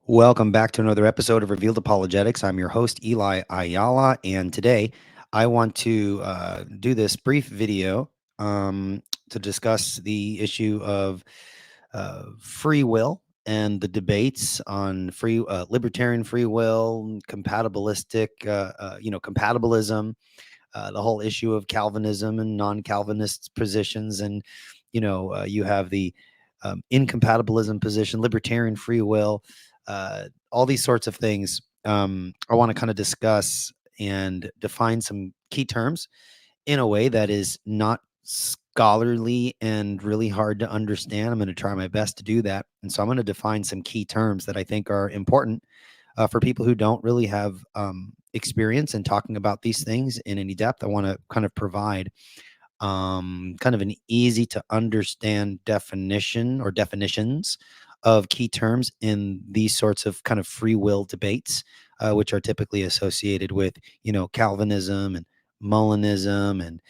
Welcome back to another episode of Revealed Apologetics. I'm your host, Eli Ayala, and today I want to do this brief video to discuss the issue of free will and the debates on libertarian free will, compatibilism, the whole issue of Calvinism and non-Calvinist positions, and you have the incompatibilism position, libertarian free will, all these sorts of things. I want to kind of discuss and define some key terms in a way that is not scholarly and really hard to understand. I'm going to try my best to do that. And so I'm going to define some key terms that I think are important for people who don't really have experience in talking about these things in any depth. I want to kind of provide kind of an easy to understand definition or definitions of key terms in these sorts of kind of free will debates, which are typically associated with, Calvinism and Molinism and,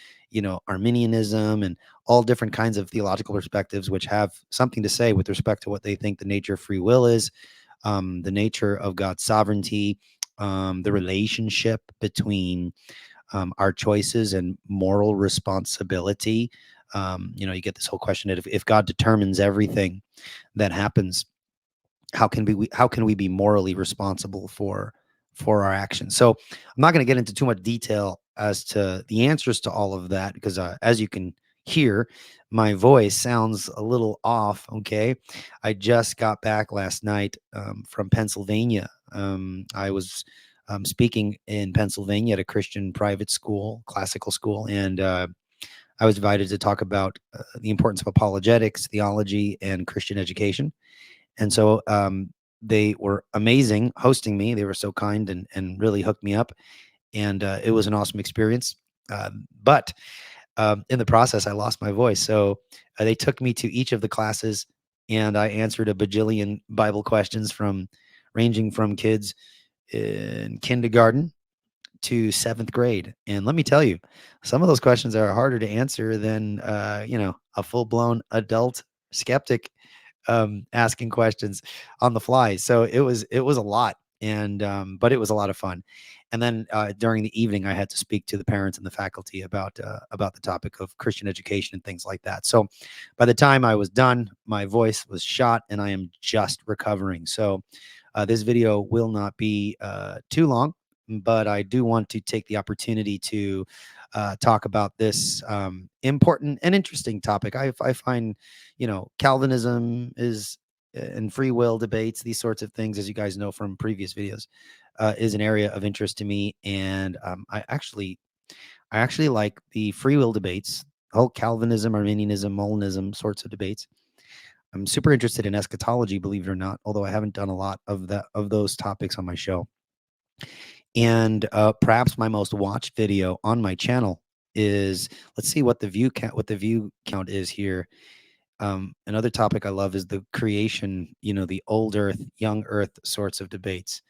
Arminianism and all different kinds of theological perspectives, which have something to say with respect to what they think the nature of free will is, the nature of God's sovereignty, the relationship between our choices and moral responsibility. You get this whole question that if God determines everything that happens, how can we be morally responsible for our actions? So I'm not going to get into too much detail as to the answers to all of that because as you can hear, my voice sounds a little off. Okay, I just got back last night from Pennsylvania. I was speaking in Pennsylvania at a Christian private school, classical school, and I was invited to talk about the importance of apologetics, theology, and Christian education. And so they were amazing hosting me. They were so kind and really hooked me up. And it was an awesome experience. But in the process, I lost my voice. So they took me to each of the classes and I answered a bajillion Bible questions ranging from kids in kindergarten to seventh grade. And let me tell you, some of those questions are harder to answer than, a full blown adult skeptic asking questions on the fly. So it was a lot, and but it was a lot of fun. And then during the evening, I had to speak to the parents and the faculty about the topic of Christian education and things like that. So by the time I was done, my voice was shot, and I am just recovering. So this video will not be too long, but I do want to take the opportunity to talk about this important and interesting topic. I find, Calvinism is and free will debates, these sorts of things, as you guys know from previous videos, is an area of interest to me. And I actually like the free will debates, whole Calvinism, Arminianism, Molinism sorts of debates. I'm super interested in eschatology, believe it or not, although I haven't done a lot of those topics on my show. And perhaps my most watched video on my channel is, let's see what the view count is here. Another topic I love is the creation, the old earth, young earth sorts of debates.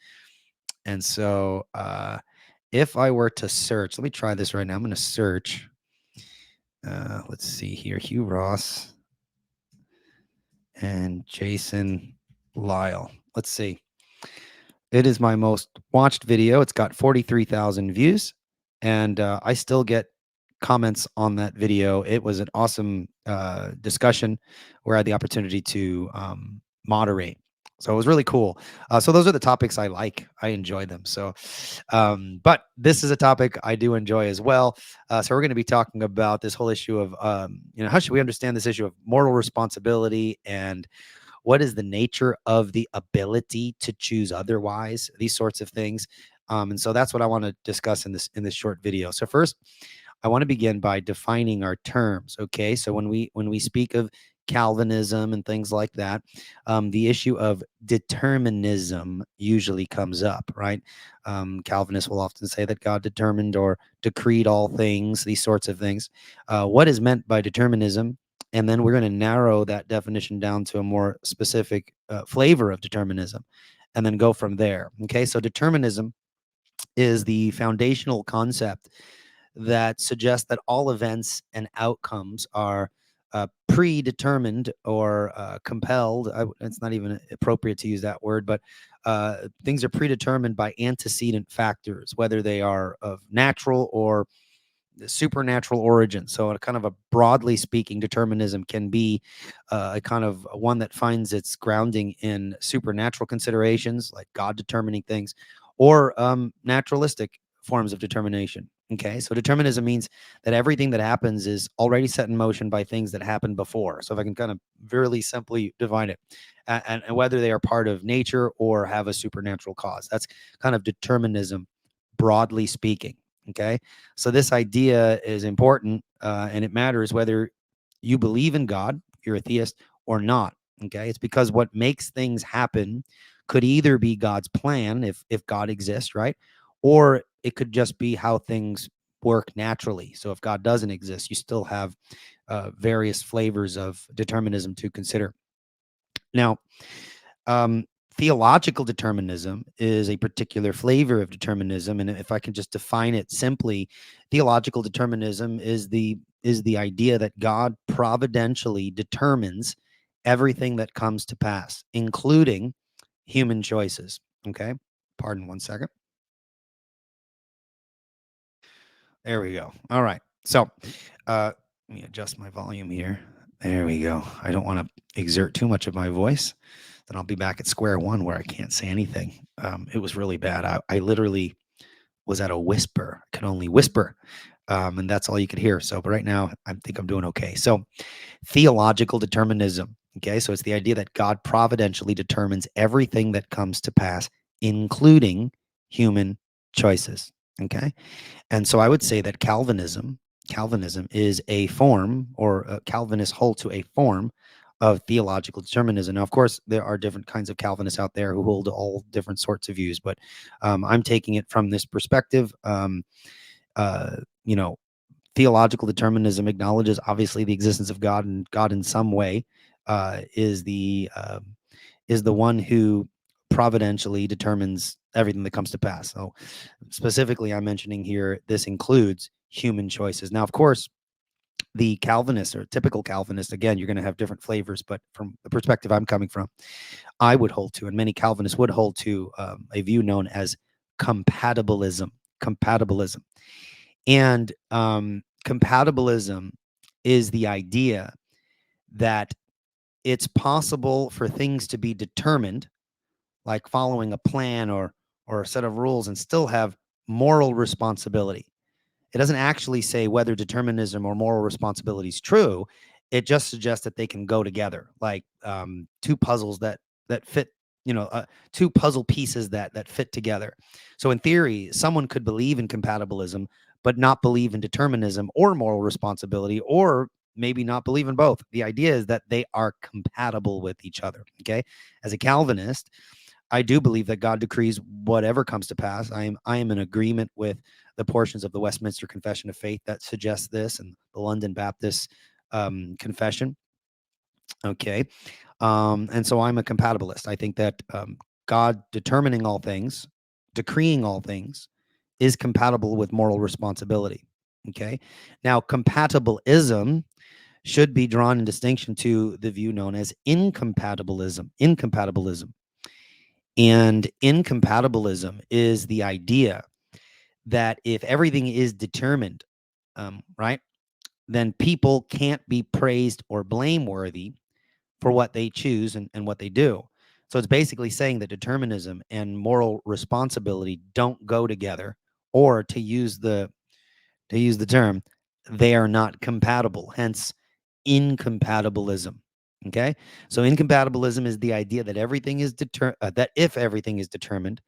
And so if I were to search, let me try this right now. I'm going to search. Let's see here. Hugh Ross and Jason Lyle. Let's see. It is my most watched video. It's got 43,000 views, and I still get comments on that video. It was an awesome discussion where I had the opportunity to moderate. So it was really cool. So those are the topics I like. I enjoy them. So, but this is a topic I do enjoy as well. So we're going to be talking about this whole issue of, how should we understand this issue of moral responsibility and what is the nature of the ability to choose otherwise, these sorts of things. And so that's what I want to discuss in this short video. So first, I want to begin by defining our terms. Okay, so when we speak of Calvinism and things like that, the issue of determinism usually comes up, right? Calvinists will often say that God determined or decreed all things, these sorts of things. What is meant by determinism? And then we're going to narrow that definition down to a more specific flavor of determinism, and then go from there. Okay, so determinism is the foundational concept that suggests that all events and outcomes are predetermined or compelled. It's not even appropriate to use that word, but things are predetermined by antecedent factors, whether they are of natural or supernatural origin. So, a kind of a broadly speaking, determinism can be a kind of one that finds its grounding in supernatural considerations, like God determining things, or naturalistic forms of determination. Okay, so determinism means that everything that happens is already set in motion by things that happened before. So, if I can kind of very simply divine it, and whether they are part of nature or have a supernatural cause, that's kind of determinism, broadly speaking. Okay, so this idea is important, and it matters whether you believe in God, you're a theist, or not. Okay, it's because what makes things happen could either be God's plan, if God exists, right, or it could just be how things work naturally. So if God doesn't exist, you still have various flavors of determinism to consider. Now, um, theological determinism is a particular flavor of determinism, and if I can just define it simply, theological determinism is the idea that God providentially determines everything that comes to pass, including human choices. Okay, pardon one second. There we go. All right. So, let me adjust my volume here. There we go. I don't want to exert too much of my voice. Then I'll be back at square one where I can't say anything. It was really bad. I literally was at a whisper. I could only whisper, and that's all you could hear. So, but right now, I think I'm doing okay. So, theological determinism. Okay, so it's the idea that God providentially determines everything that comes to pass, including human choices. Okay, and so I would say that Calvinism is a form, or Calvinists hold to a form of theological determinism. Now, of course, there are different kinds of Calvinists out there who hold all different sorts of views, but I'm taking it from this perspective. Uh, you know, Theological determinism acknowledges obviously the existence of God, and God in some way uh, is the uh, is the one who providentially determines everything that comes to pass. So specifically, I'm mentioning here this includes human choices. Now, of course, the Calvinist or typical Calvinist, again, you're going to have different flavors, but from the perspective I'm coming from, I would hold to, and many Calvinists would hold to, a view known as compatibilism. Compatibilism. And compatibilism is the idea that it's possible for things to be determined, like following a plan or a set of rules, and still have moral responsibility. It doesn't actually say whether determinism or moral responsibility is true. It just suggests that they can go together, like two puzzles that fit, two puzzle pieces that fit together. So in theory, someone could believe in compatibilism, but not believe in determinism or moral responsibility, or maybe not believe in both. The idea is that they are compatible with each other. Okay, as a Calvinist, I do believe that God decrees whatever comes to pass. I am in agreement with the portions of the Westminster Confession of Faith that suggest this, and the London Baptist Confession. Okay, and so I'm a compatibilist. I think that God determining all things, decreeing all things, is compatible with moral responsibility. Okay, now compatibilism should be drawn in distinction to the view known as incompatibilism. Incompatibilism. And incompatibilism is the idea that if everything is determined, right, then people can't be praised or blameworthy for what they choose and what they do. So it's basically saying that determinism and moral responsibility don't go together, or to use the term, they are not compatible. Hence, incompatibilism. Okay, so incompatibilism is the idea that that if everything is determined,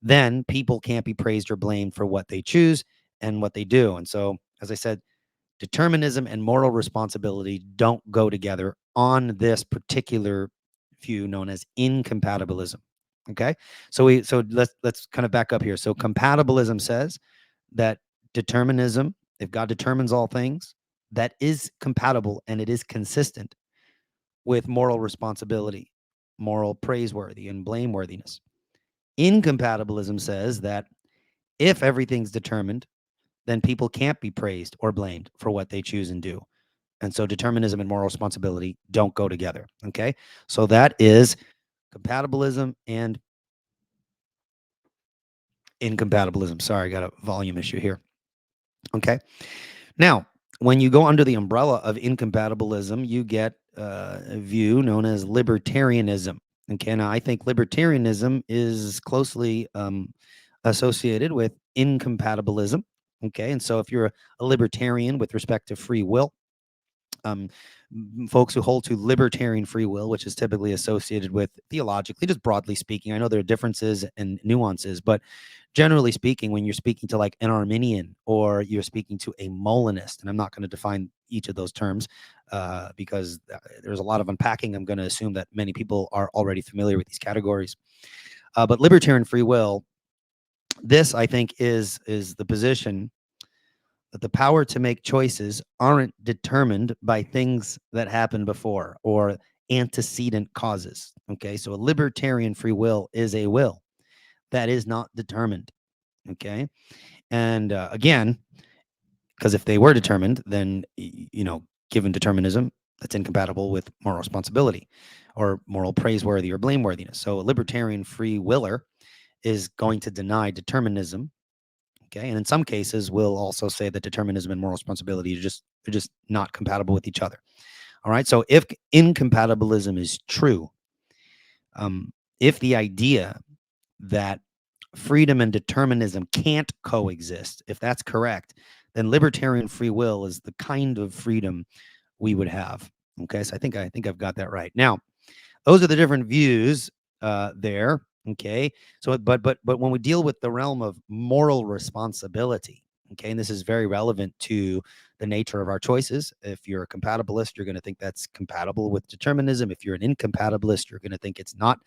then people can't be praised or blamed for what they choose and what they do. And so, as I said, determinism and moral responsibility don't go together on this particular view known as incompatibilism. Okay, so let's kind of back up here. So compatibilism says that determinism, if God determines all things, that is compatible and it is consistent with moral responsibility, moral praiseworthy, and blameworthiness. Incompatibilism says that if everything's determined, then people can't be praised or blamed for what they choose and do. And so determinism and moral responsibility don't go together. Okay. So that is compatibilism and incompatibilism. Sorry, I got a volume issue here. Okay. Now, when you go under the umbrella of incompatibilism, you get a view known as libertarianism. Okay. Now, I think libertarianism is closely associated with incompatibilism. Okay. And so if you're a libertarian with respect to free will, um, folks who hold to libertarian free will, which is typically associated with theologically, just broadly speaking. I know there are differences and nuances, but generally speaking, when you're speaking to like an Arminian or you're speaking to a Molinist, and I'm not going to define each of those terms because there's a lot of unpacking. I'm going to assume that many people are already familiar with these categories. But libertarian free will, this I think is the position that the power to make choices aren't determined by things that happened before or antecedent causes. Okay, so a libertarian free will is a will that is not determined. Okay, and again, because if they were determined, then given determinism, that's incompatible with moral responsibility or moral praiseworthy or blameworthiness. So a libertarian free willer is going to deny determinism. Okay, and in some cases, we'll also say that determinism and moral responsibility are just not compatible with each other. All right, so if incompatibilism is true, if the idea that freedom and determinism can't coexist, if that's correct, then libertarian free will is the kind of freedom we would have. Okay, so I think I've got that right. Now, those are the different views there. Okay, so but when we deal with the realm of moral responsibility, okay, and this is very relevant to the nature of our choices. If you're a compatibilist, you're going to think that's compatible with determinism. If you're an incompatibilist, you're going to think it's not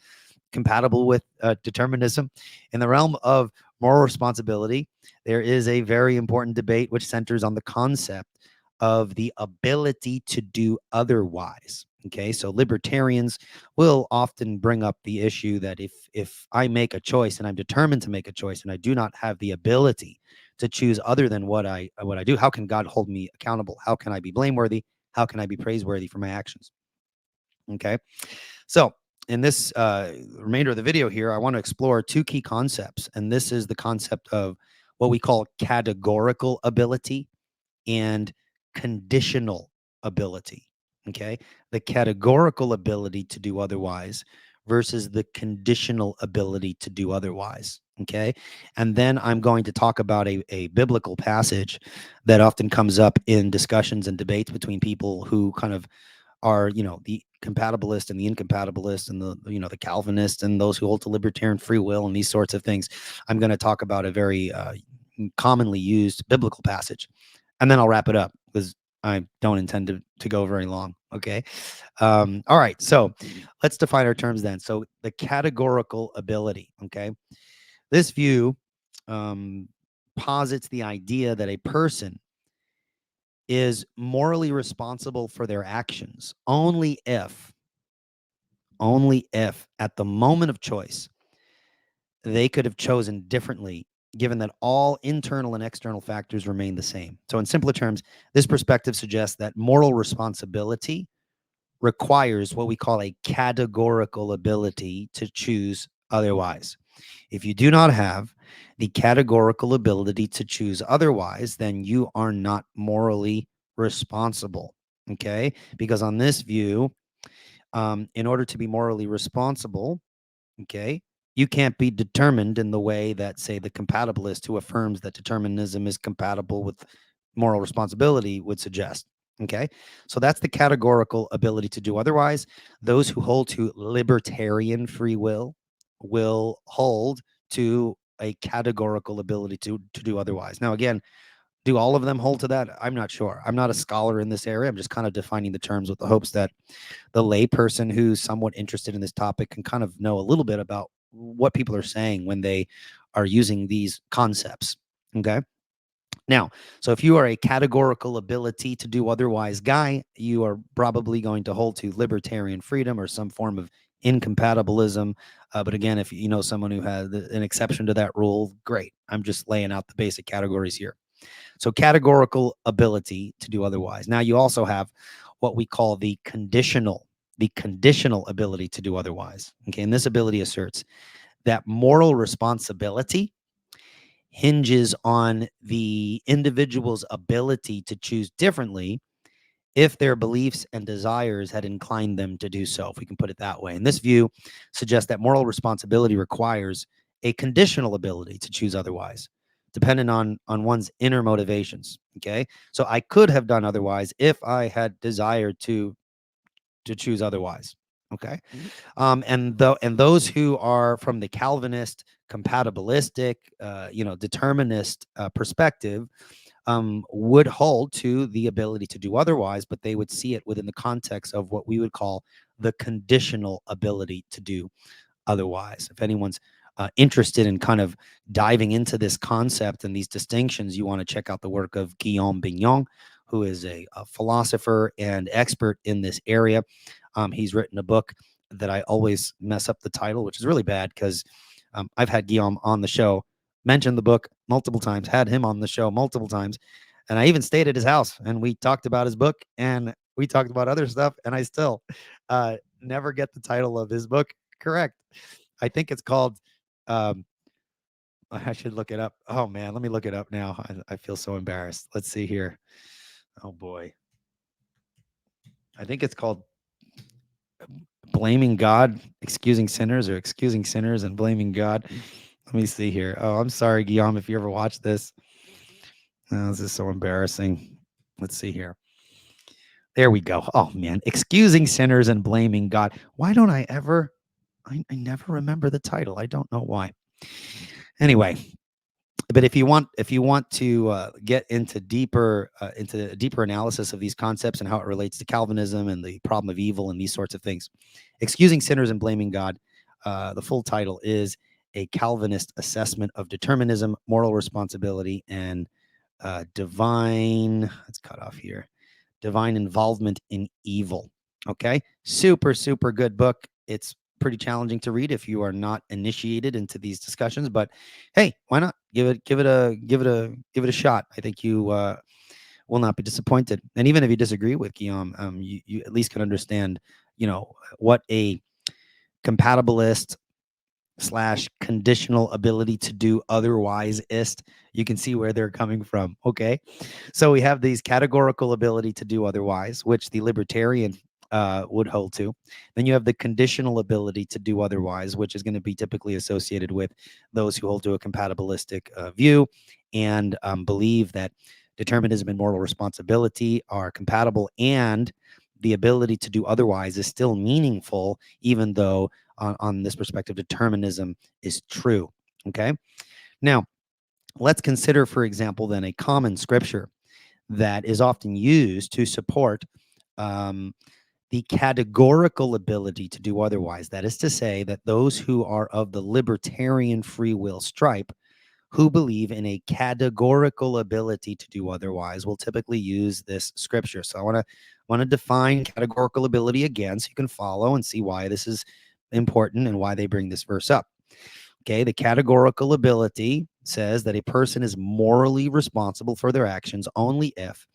compatible with determinism. In the realm of moral responsibility, there is a very important debate which centers on the concept of the ability to do otherwise. Okay, so libertarians will often bring up the issue that if I make a choice and I'm determined to make a choice and I do not have the ability to choose other than what I do, how can God hold me accountable? How can I be blameworthy? How can I be praiseworthy for my actions? Okay, so in this remainder of the video here, I want to explore two key concepts, and this is the concept of what we call categorical ability and conditional ability. Okay, the categorical ability to do otherwise versus the conditional ability to do otherwise. Okay, and then I'm going to talk about a biblical passage that often comes up in discussions and debates between people who kind of are, the compatibilist and the incompatibilist and the Calvinist and those who hold to libertarian free will and these sorts of things. I'm going to talk about a very commonly used biblical passage, and then I'll wrap it up because I don't intend to go very long. Okay. All right. So let's define our terms then. So the categorical ability. Okay. This view posits the idea that a person is morally responsible for their actions only if at the moment of choice they could have chosen differently, given that all internal and external factors remain the same. So in simpler terms, this perspective suggests that moral responsibility requires what we call a categorical ability to choose otherwise. If you do not have the categorical ability to choose otherwise, then you are not morally responsible. Okay, because on this view, in order to be morally responsible, okay, you can't be determined in the way that, say, the compatibilist who affirms that determinism is compatible with moral responsibility would suggest. Okay, so that's the categorical ability to do otherwise. Those who hold to libertarian free will hold to a categorical ability to do otherwise. Now, again, do all of them hold to that? I'm not sure. I'm not a scholar in this area. I'm just kind of defining the terms with the hopes that the layperson who's somewhat interested in this topic can kind of know a little bit about what people are saying when they are using these concepts. Okay. Now, so if you are a categorical ability to do otherwise guy, you are probably going to hold to libertarian freedom or some form of incompatibilism. But again, if you know someone who has an exception to that rule, great. I'm just laying out the basic categories here. So categorical ability to do otherwise. Now you also have what we call the conditional ability to do otherwise. Okay, and this ability asserts that moral responsibility hinges on the individual's ability to choose differently if their beliefs and desires had inclined them to do so, if we can put it that way. And this view suggests that moral responsibility requires a conditional ability to choose otherwise, dependent on one's inner motivations. Okay, so I could have done otherwise if I had desired to choose otherwise. Okay, and those who are from the Calvinist, compatibilistic, determinist perspective would hold to the ability to do otherwise, but they would see it within the context of what we would call the conditional ability to do otherwise. If anyone's interested in kind of diving into this concept and these distinctions, you want to check out the work of Guillaume Bignon, who is a philosopher and expert in this area. He's written a book that I always mess up the title, which is really bad because I've had Guillaume on the show, mentioned the book multiple times, had him on the show multiple times, and I even stayed at his house and we talked about his book and we talked about other stuff, and I still never get the title of his book correct. I think it's called, I should look it up. Oh man, let me look it up now. I feel so embarrassed. Let's see here. Oh boy. I think it's called Blaming God, Excusing Sinners, or Excusing Sinners and Blaming God. Let me see here. Oh, I'm sorry, Guillaume, if you ever watch this. Oh, this is so embarrassing. Let's see here. There we go. Oh man, Excusing Sinners and Blaming God. Why don't I ever? I never remember the title. I don't know why. Anyway, but if you want to get into deeper analysis of these concepts and how it relates to Calvinism and the problem of evil and these sorts of things, Excusing Sinners and Blaming God, the full title is A Calvinist Assessment of Determinism, Moral Responsibility, and Divine. Let's cut off here. Divine Involvement in Evil. Okay, super good book. It's pretty challenging to read if you are not initiated into these discussions, but hey, why not give it a shot? I think you will not be disappointed. And even if you disagree with Guillaume, you at least can understand, what a compatibilist / conditional ability to do otherwise ist. You can see where they're coming from. Okay, so we have these categorical ability to do otherwise, which the libertarian would hold to. Then you have the conditional ability to do otherwise, which is going to be typically associated with those who hold to a compatibilistic view and believe that determinism and moral responsibility are compatible, and the ability to do otherwise is still meaningful, even though on this perspective, determinism is true. Okay. Now, let's consider, for example, then a common scripture that is often used to support the categorical ability to do otherwise. That is to say, that those who are of the libertarian free will stripe, who believe in a categorical ability to do otherwise, will typically use this scripture. So I want to define categorical ability again, so you can follow and see why this is important and why they bring this verse up. Okay, the categorical ability says that a person is morally responsible for their actions only if,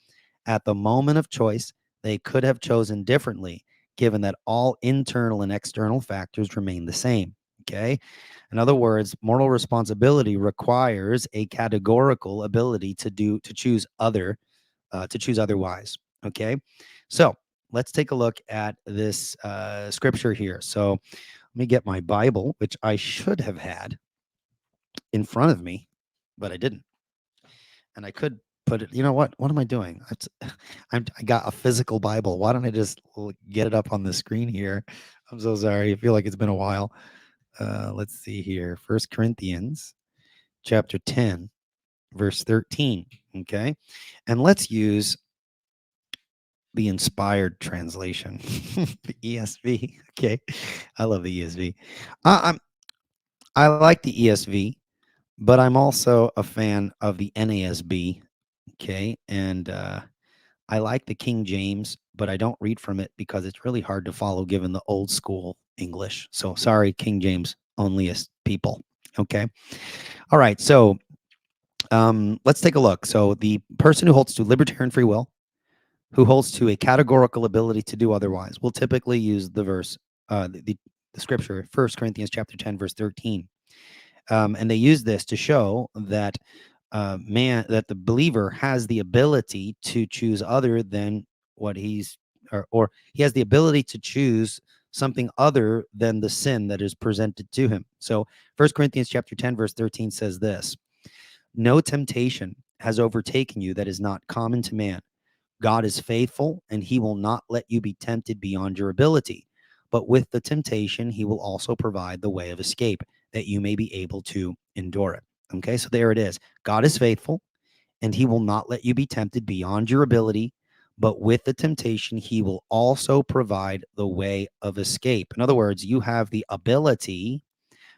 at the moment of choice, they could have chosen differently, given that all internal and external factors remain the same. Okay, in other words, moral responsibility requires a categorical ability to choose otherwise. Okay, so let's take a look at this scripture here. So let me get my Bible, which I should have had in front of me, but I didn't. And I could put it, you know what? What am I doing? I got a physical Bible. Why don't I just get it up on the screen here? I'm so sorry. I feel like it's been a while. Let's see here. 1 Corinthians chapter 10, verse 13. Okay. And let's use the inspired translation, the ESV. Okay. I love the ESV. I like the ESV, but I'm also a fan of the NASB. Okay. And I like the King James, but I don't read from it because it's really hard to follow given the old school English. So sorry, King James onlyist people. Okay. All right. So Let's take a look. So the person who holds to libertarian free will, who holds to a categorical ability to do otherwise, will typically use the verse, the scripture, 1 Corinthians chapter 10, verse 13. And they use this to show that that the believer has the ability to choose other than what or he has the ability to choose something other than the sin that is presented to him. So 1 Corinthians chapter 10, verse 13 says this: no temptation has overtaken you that is not common to man. God is faithful, and he will not let you be tempted beyond your ability. But with the temptation, he will also provide the way of escape, that you may be able to endure it. Okay, so there it is. God is faithful, and he will not let you be tempted beyond your ability. But with the temptation, he will also provide the way of escape. In other words, you have the ability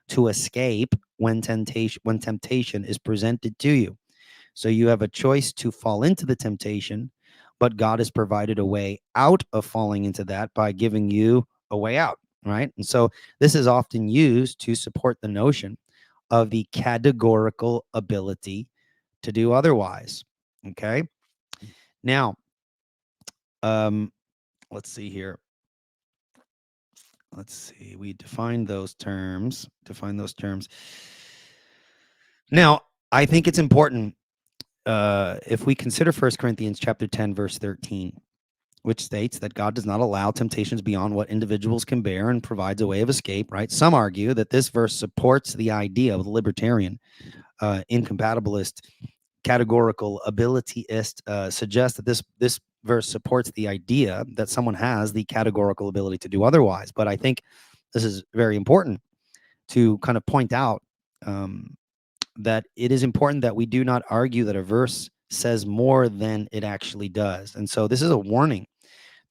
to escape when temptation is presented to you. So you have a choice to fall into the temptation, but God has provided a way out of falling into that by giving you a way out, right? And so this is often used to support the notion of the categorical ability to do otherwise. Okay. Now, um, let's see here. Let's see. We define those terms. Now, I think it's important if we consider 1 Corinthians chapter 10, verse 13, which states that God does not allow temptations beyond what individuals can bear and provides a way of escape, right? Some argue that this verse supports the idea of the libertarian, incompatibilist, categorical abilityist, suggests that this verse supports the idea that someone has the categorical ability to do otherwise. But I think this is very important to kind of point out that it is important that we do not argue that a verse says more than it actually does. And so this is a warning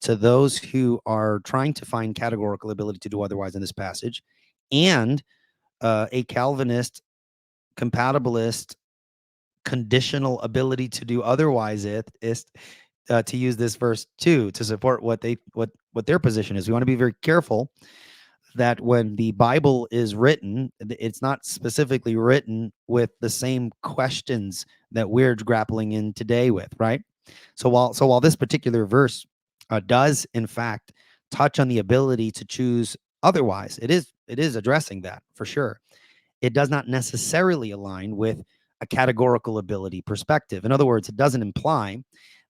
to those who are trying to find categorical ability to do otherwise in this passage, and a Calvinist, compatibilist, conditional ability to do otherwise is to use this verse too to support what their position is. We want to be very careful that when the Bible is written, it's not specifically written with the same questions that we're grappling in today with, right? So while this particular verse does in fact touch on the ability to choose otherwise, it is addressing that for sure. It does not necessarily align with a categorical ability perspective. In other words, it doesn't imply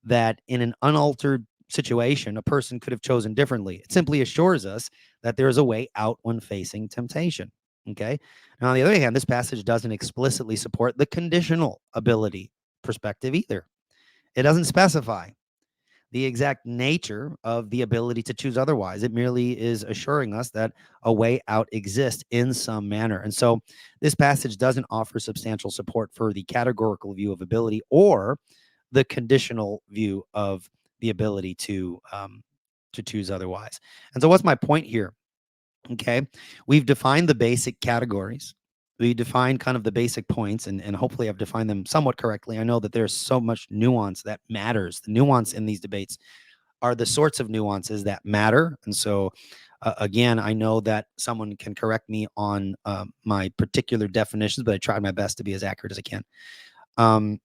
that in an unaltered situation, a person could have chosen differently. It simply assures us that there is a way out when facing temptation. Okay. Now, on the other hand, this passage doesn't explicitly support the conditional ability perspective either. It doesn't specify the exact nature of the ability to choose otherwise. It merely is assuring us that a way out exists in some manner. And so this passage doesn't offer substantial support for the categorical view of ability or the conditional view of the ability to choose otherwise. And so what's my point here? Okay, we've defined the basic categories. We defined kind of the basic points, and hopefully I've defined them somewhat correctly. I know that there's so much nuance that matters. The nuance in these debates are the sorts of nuances that matter. And so, again, I know that someone can correct me on my particular definitions, but I tried my best to be as accurate as I can.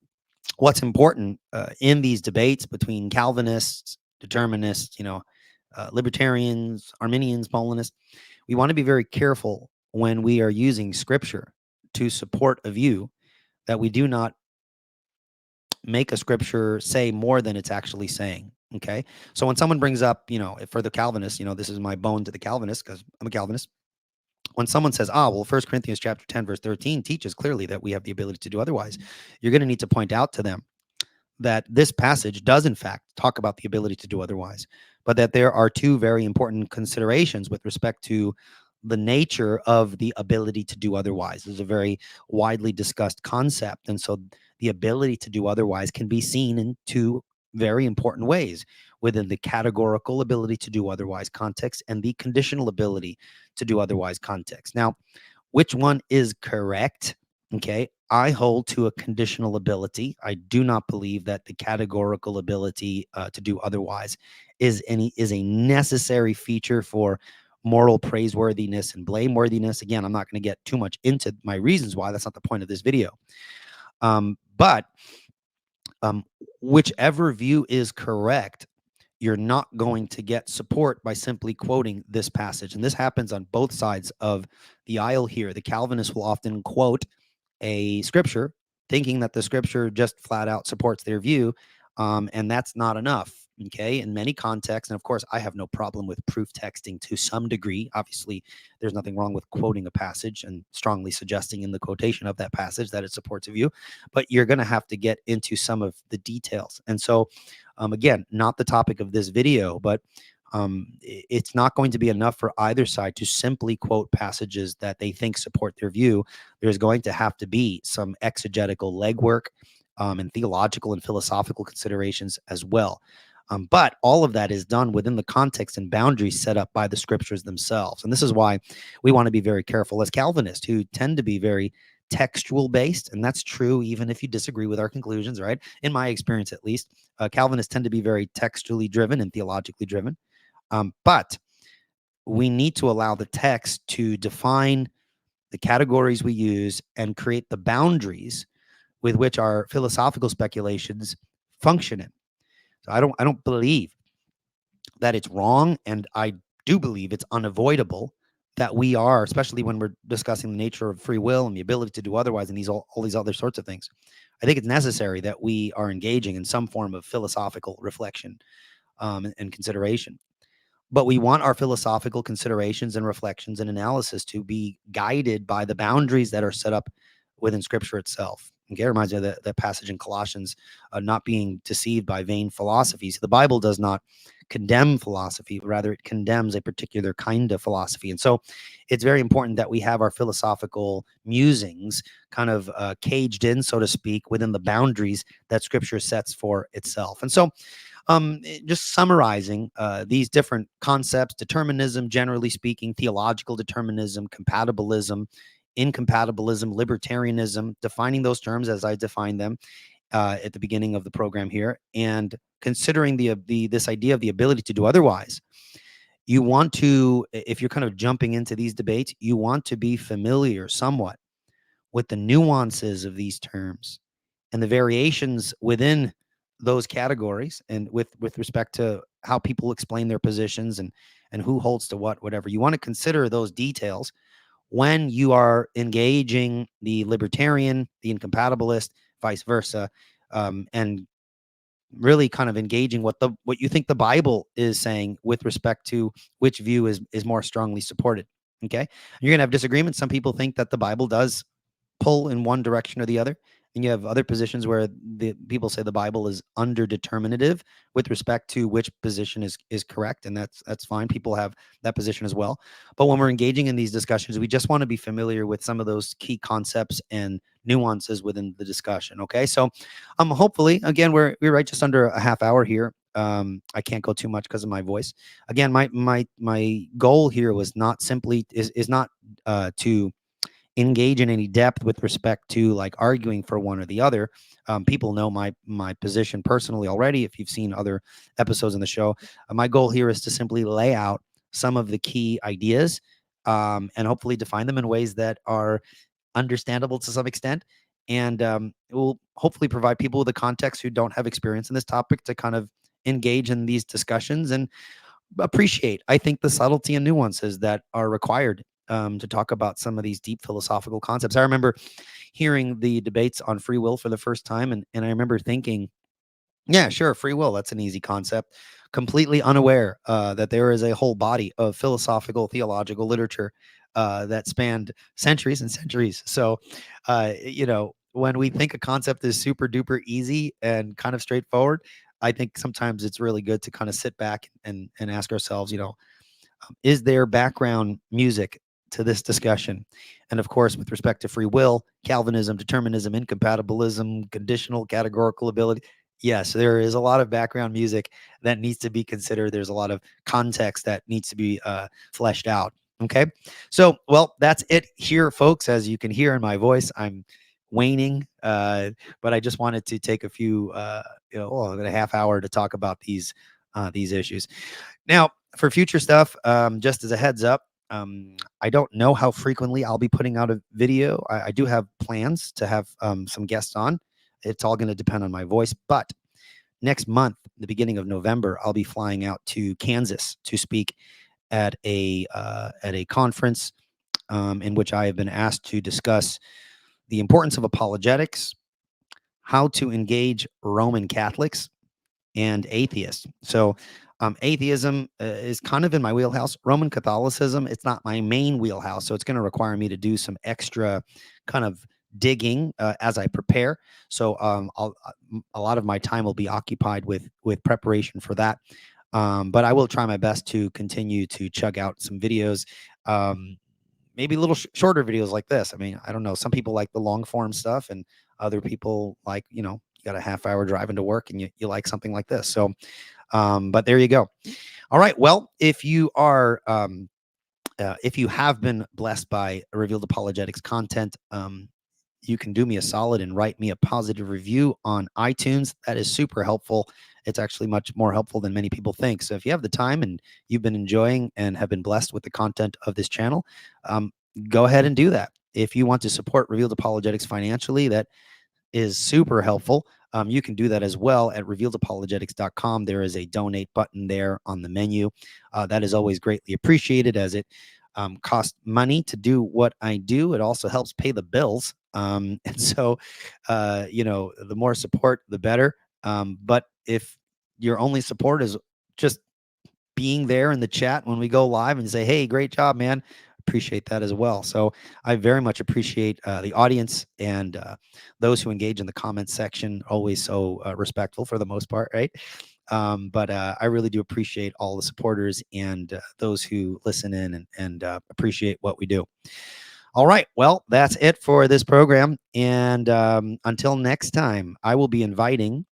What's important in these debates between Calvinists, determinists, libertarians, Arminians, Molinists, we want to be very careful when we are using scripture to support a view that we do not make a scripture say more than it's actually saying. Okay. So when someone brings up, for the Calvinists, this is my bone to the Calvinists because I'm a Calvinist. When someone says, well, 1 Corinthians chapter 10, verse 13 teaches clearly that we have the ability to do otherwise, you're going to need to point out to them that this passage does in fact talk about the ability to do otherwise, but that there are two very important considerations with respect to the nature of the ability to do otherwise. Is a very widely discussed concept. And so the ability to do otherwise can be seen in two very important ways within the categorical ability to do otherwise context and the conditional ability to do otherwise context. Now, which one is correct? Okay, I hold to a conditional ability. I do not believe that the categorical ability to do otherwise is a necessary feature for moral praiseworthiness and blameworthiness. Again, I'm not going to get too much into my reasons why. That's not the point of this video. But whichever view is correct, you're not going to get support by simply quoting this passage. And this happens on both sides of the aisle here. The Calvinists will often quote a scripture, thinking that the scripture just flat out supports their view. And that's not enough. Okay. In many contexts, and of course, I have no problem with proof texting to some degree. Obviously, there's nothing wrong with quoting a passage and strongly suggesting in the quotation of that passage that it supports a view, but you're going to have to get into some of the details. And so, again, not the topic of this video, but it's not going to be enough for either side to simply quote passages that they think support their view. There's going to have to be some exegetical legwork and theological and philosophical considerations as well. But all of that is done within the context and boundaries set up by the scriptures themselves. And this is why we want to be very careful as Calvinists, who tend to be very textual based. And that's true even if you disagree with our conclusions, right? In my experience, at least, Calvinists tend to be very textually driven and theologically driven. But we need to allow the text to define the categories we use and create the boundaries with which our philosophical speculations function in. So I don't believe that it's wrong, and I do believe it's unavoidable that we are, especially when we're discussing the nature of free will and the ability to do otherwise and all these other sorts of things. I think it's necessary that we are engaging in some form of philosophical reflection and consideration. But we want our philosophical considerations and reflections and analysis to be guided by the boundaries that are set up within Scripture itself. Okay, it reminds me of that passage in Colossians, not being deceived by vain philosophies. The Bible does not condemn philosophy, but rather it condemns a particular kind of philosophy. And so it's very important that we have our philosophical musings kind of caged in, so to speak, within the boundaries that Scripture sets for itself. And so just summarizing these different concepts: determinism, generally speaking, theological determinism, compatibilism, incompatibilism, libertarianism, defining those terms as I defined them at the beginning of the program here, and considering this idea of the ability to do otherwise. You want to, if you're kind of jumping into these debates, you want to be familiar somewhat with the nuances of these terms and the variations within those categories, and with respect to how people explain their positions and who holds to what, whatever. You want to consider those details when you are engaging the libertarian, the incompatibilist, vice versa, and really kind of engaging what you think the Bible is saying with respect to which view is more strongly supported. Okay, you're gonna have disagreements. Some people think that the Bible does pull in one direction or the other. And you have other positions where the people say the Bible is underdeterminative with respect to which position is correct, and that's fine. People have that position as well. But when we're engaging in these discussions, we just want to be familiar with some of those key concepts and nuances within the discussion. Okay, so hopefully, again, we're right just under a half hour here. I can't go too much because of my voice. Again, my goal here was not simply is not to engage in any depth with respect to like arguing for one or the other. People know my position personally already. If you've seen other episodes in the show, my goal here is to simply lay out some of the key ideas and hopefully define them in ways that are understandable to some extent. And it will hopefully provide people with a context who don't have experience in this topic to kind of engage in these discussions and appreciate, I think, the subtlety and nuances that are required to talk about some of these deep philosophical concepts. I remember hearing the debates on free will for the first time, and I remember thinking, yeah, sure, free will, that's an easy concept, completely unaware that there is a whole body of philosophical, theological literature that spanned centuries and centuries. So, when we think a concept is super duper easy and kind of straightforward, I think sometimes it's really good to kind of sit back and ask ourselves, is there background music to this discussion? And of course, with respect to free will, Calvinism, determinism, incompatibilism, conditional, categorical ability, yes, there is a lot of background music that needs to be considered. There's a lot of context that needs to be fleshed out. Okay. So, well, that's it here, folks. As you can hear in my voice, I'm waning, but I just wanted to take a few, a half hour to talk about these issues. Now, for future stuff, just as a heads up, I don't know how frequently I'll be putting out a video. I do have plans to have some guests on. It's all going to depend on my voice. But next month, the beginning of November, I'll be flying out to Kansas to speak at a conference in which I have been asked to discuss the importance of apologetics, how to engage Roman Catholics, and atheists. So atheism is kind of in my wheelhouse. Roman Catholicism, it's not my main wheelhouse. So it's going to require me to do some extra kind of digging as I prepare. So a lot of my time will be occupied with preparation for that. But I will try my best to continue to chug out some videos. Maybe little shorter videos like this. I mean, I don't know. Some people like the long form stuff, and other people like, you got a half-hour drive into work and you like something like this. So, but there you go. All right. Well, if you have been blessed by Revealed Apologetics content, you can do me a solid and write me a positive review on iTunes. That is super helpful. It's actually much more helpful than many people think. So if you have the time and you've been enjoying and have been blessed with the content of this channel, go ahead and do that. If you want to support Revealed Apologetics financially, that is super helpful. You can do that as well at revealedapologetics.com. There is a donate button there on the menu. That is always greatly appreciated, as it costs money to do what I do. It also helps pay the bills. And so, the more support, the better. But if your only support is just being there in the chat when we go live and say, hey, great job, man, appreciate that as well. So I very much appreciate the audience and those who engage in the comments section, always so respectful for the most part, right? But I really do appreciate all the supporters and those who listen in and appreciate what we do. All right. Well, that's it for this program. And until next time, I will be inviting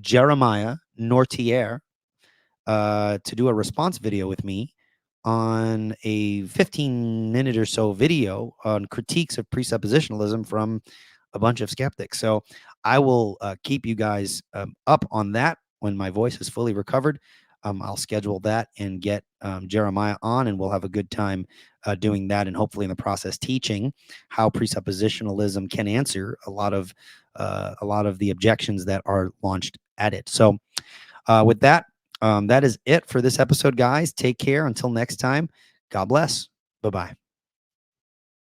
Jeremiah Nortier to do a response video with me on a 15-minute or so video on critiques of presuppositionalism from a bunch of skeptics. So I will keep you guys up on that when my voice is fully recovered. I'll schedule that and get Jeremiah on, and we'll have a good time doing that, and hopefully in the process teaching how presuppositionalism can answer a lot of the objections that are launched at it. So with that, that is it for this episode, guys. Take care. Until next time, God bless. Bye-bye.